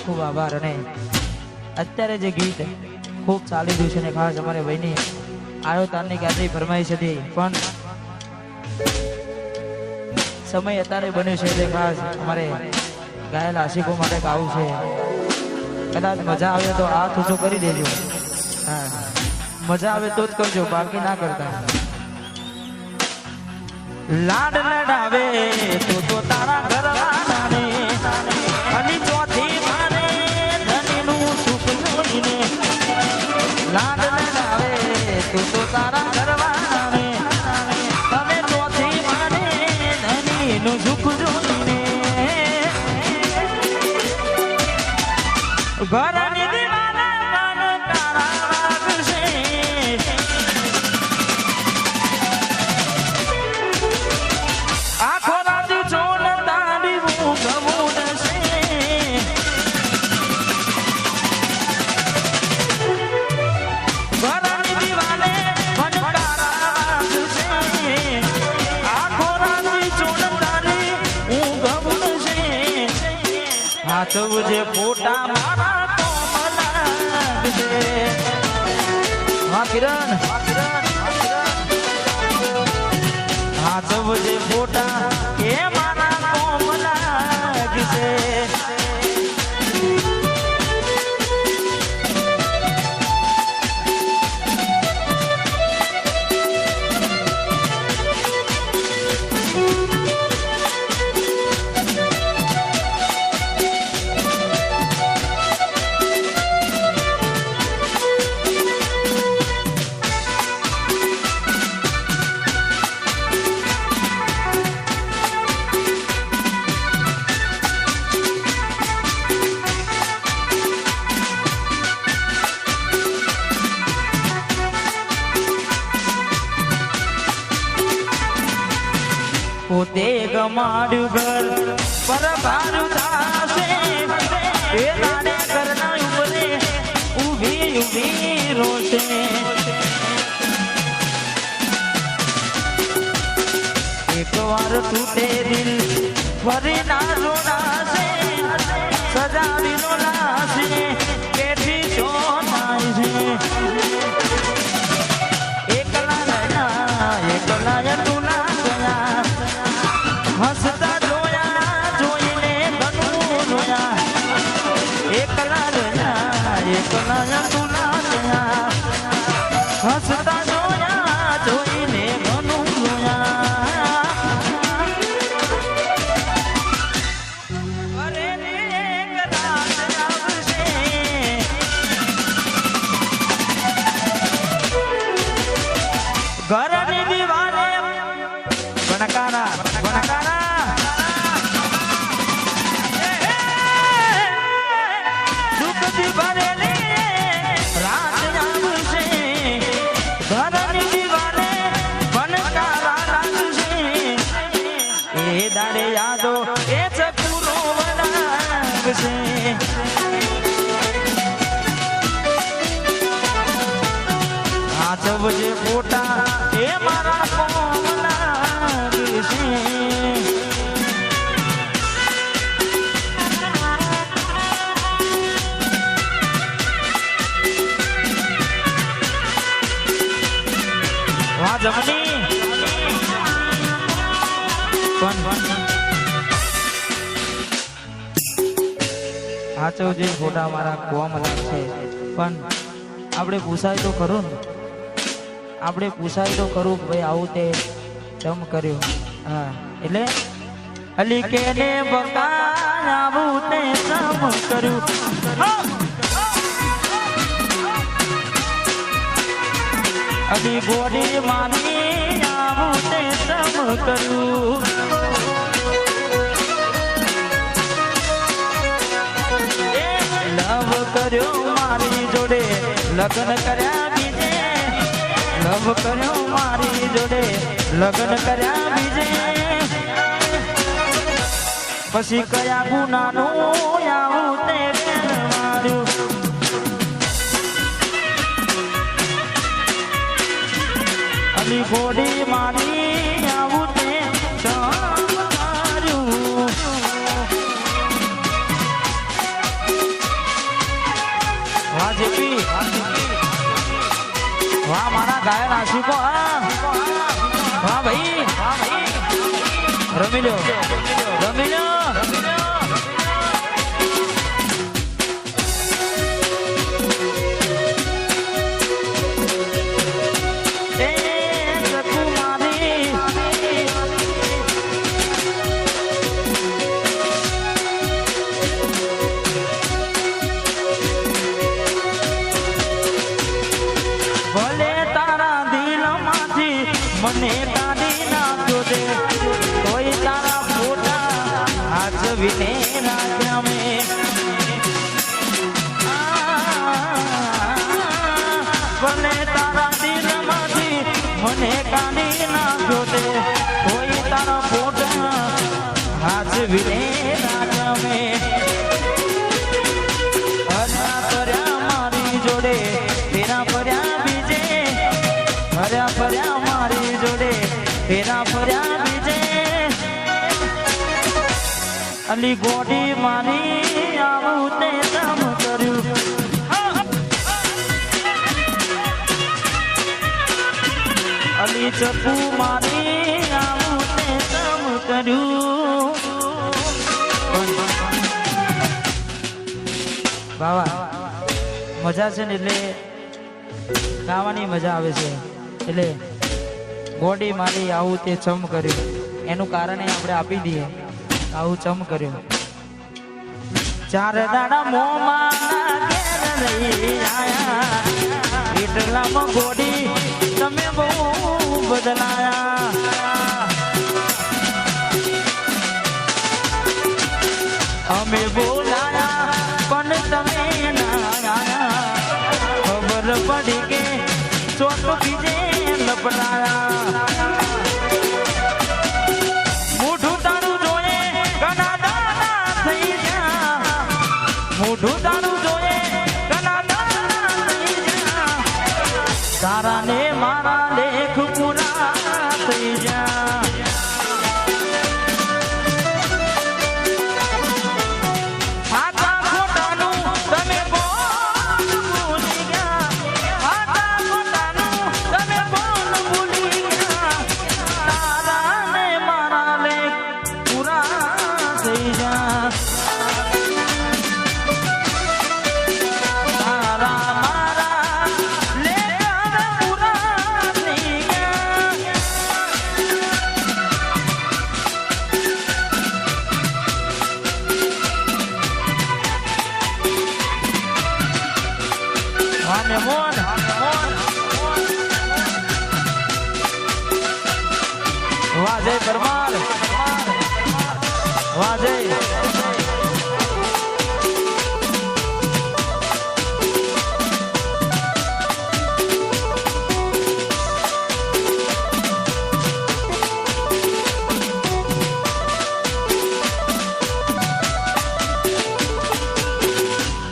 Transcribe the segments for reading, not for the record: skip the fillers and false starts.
ખૂબ આભાર. અને અત્યારે જે ગીત ખૂબ ચાલી રહ્યું છે ને ખાસ અમારે ભાઈની આવ્યો તારની ગાડી ફરમાઈશ હતી, પણ સમય અત્યારે બન્યો છે એટલે ખાસ અમારે ગાયેલા આશિકો માટે ગાવું છે. કદાચ મજા આવે તો હાથ ઊંચો કરી દેજો. હા, મજા આવે તો જ કરજો, બાકી ના કરતા. લાડ લડાવે તો તારા ઘરવાળા ને અને ચોથી મારે ધનીનું સુખ જોઈને. લાડ લડાવે તો તારા ઘરવાળા ને અને ચોથી મારે ધનીનું સુખ જોઈને. ઘરની દીવાના મન તારા વાગશે, આખો રાત ચોન તારી હું ગમું છે. ઘરની દીવાને મન તારા વાગશે, આખો રાત ચોન તારી હું ગમું છે. હાચવજે ફોટા મારા કિરણ, હાચવજે ફોટા એ મારા કોમ લાગશે. પોતે ગમાડ્યું ઘર પર ભારું થાશે, એ તારે ઘરના ઉપરે ઊભી ઊભી રોશે. એકવાર તૂટે દિલ ફરી ના રોનાશે, સજાવી નો લાશે કેટલી સોનાય છે. એકલા તુલા ગયા હસતા જોયા જોઈને ઘણું રોયા. એકલા તુલા ગયા હસતા જોયા જોઈને ઘણું રોયા. અરે એક રાત આવશે, ઘરની દીવાને ગણકારા દુઃખથી ભરેલી રાત આવશે. ઘરની દીવાને ગણકારા લાગશે, એ દાડે યાદો એ ચકુરો વળગશે. હાચવજે ફોટા એ મારા કોમ લાગશે. વાહ જમની હાચવજે ફોટા મારા કોમ લાગશે. પણ આપણે પૂછાય તો ખરું ને, આપણે પૂછાય તો ખરું ભાઈ આવું તે જમ કર્યું. હા, એટલે અલી કે ને બકા આવું તે જમ કર્યું. અલી ગોડી માની આવું તે જમ કર્યું. લવ કર્યો મારી જોડે લગ્ન કર્યા બીજે, લવ કર્યો મારી જોડે લગ્ન કર્યા બીજે. પછી કયા ગુનાનું આવું તે માર્યું. અલી ગોડી મારી આવું તે માર્યું. જેપી વાહ મારા ગાયન આશિકો હા વાહ ભાઈ રમી લો રમી લો મને કાઢી નાખો દે કોઈ તારા ફોટા હાજવીને રાખ્યા મેં ભલે તારા દિલમાંથી મને કાઢી નાખો દે કોઈ તારા ફોટા હાજવીને રાખ્યા મેં હર્યા કર્યા મારી જોડે તેરા ફર્યા બીજે હર્યા ફર્યા મારી જોડે ફેરા ફર્યા બીજે અલી ગોડી મારી આવું તે કામ કર્યું અલી ચકુ મારી આવું તે કામ કર્યું બાવા મજા છે ને એટલે ગાવાની મજા આવે છે એટલે ગોડી મારી આવું તે ચમ કર્યું એનું કારણે આપણે આપી દઈએ આવું ચમ કર્યું ચાર દાડા મોમાં ઘેર રહી આયા એટલામાં ગોડી તમે બહુ બદલાયા અમે બોલાયા પણ તમે ના આયા ખબર પડી કે ચોક બીજે લપડાયા મોઢું તારું જોયે ઘણા દાડા થઈ ગયા મોઢું તારું જોયે ઘણા દાડા થઈ ગયા તારા ને મારા લેખ પૂરા થઈ ગયા આતા ખોટાનું તમે ભૂલી ગયા આતા ખોટાનું તમે ભૂલી ગયા તારા ને મારા લેખ પૂરા થઈ ગયા તારા મારા લેખ પૂરા થઈ ગયા વાને મોન વાજે પરમાર વાજે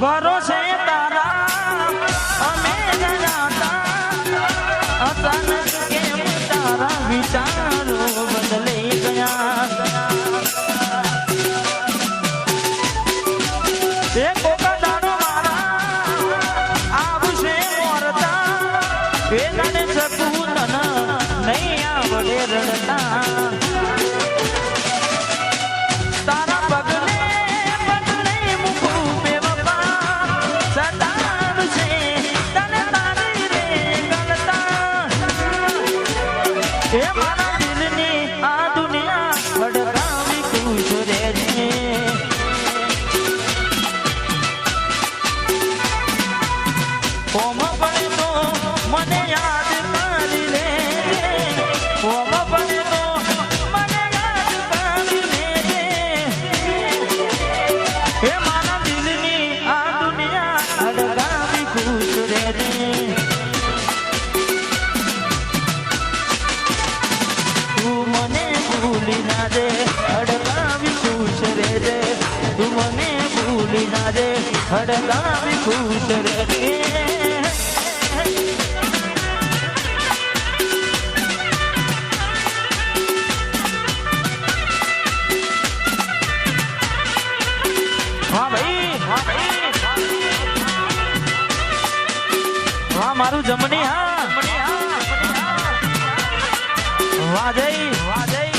ભરોસે તારા અમે જણાતા અચાનક કેમ તારા વિચારો બદલાઈ ગયા એક દાડો મારા આવશે મોરતા એ જાણે શકું તને નહીં આવડે રડતા તારા પગલે બદલે મૂકું બેવફા સતાવશે તને તારી રે ગલતા એ મારા દિલની આ દુનિયા ભડકાવી ખુશ રહેજે કોમ પડે તો મને યાદ કરી લે કોમ પડે તો મને યાદ કરી લે હે મારા દિલની આ દુનિયા અડગાવી ખુશ રહેજે તું મને ભૂલી ના દે અડગાવી ખુશ રહેજે તું મને ભૂલી ના દે અડગાવી ખુશ રહેજે હા ભાઈ મારું જમણી હા વાજઈ વાજઈ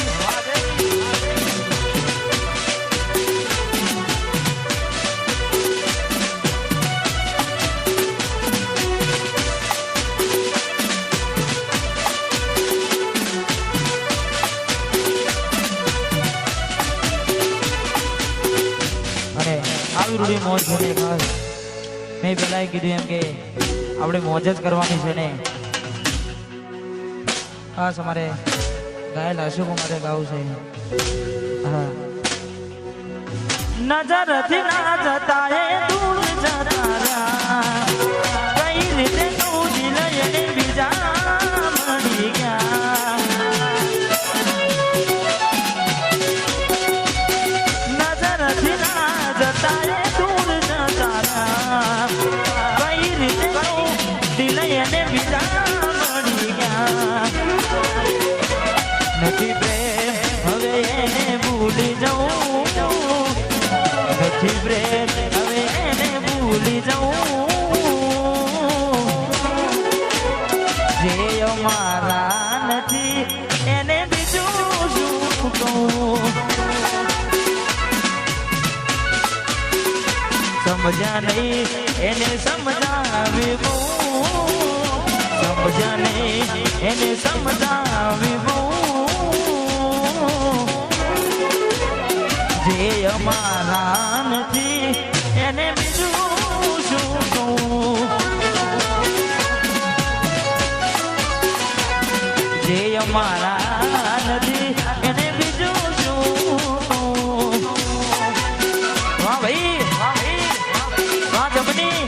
અને આવી રૂડી મોજ છે ખાસ મેં પેલા કીધું એમ કે આપણે મોજ જ કરવાની છે ને ખાસ અમારે ગાયલ હશુ મારે ગાવું છે હા નજરથી ના જતા એ દૂર જતા રહ્યા કઈ રીતે તું દિલ એને બીજા મળી ગયા નજરથી ના જતા એ દૂર જતા રહ્યા કઈ રીતે તું દિલ એને બીજા મળી ગયા નથી પ્રેમ હવે એને ભૂલી જવું નથી પ્રેમ હવે એને ભૂલી જવું જે અમારા નથી એને બીજું શું કહું સમજ્યા નહીં એને સમજાવી બહુ સમજ્યા નહીં એને સમજાવી બહુ જે અમારા નથી એને બીજું શું કહું જે અમારા નથી એને બીજું શું કહું વાહ ભાઈ વાહ જમની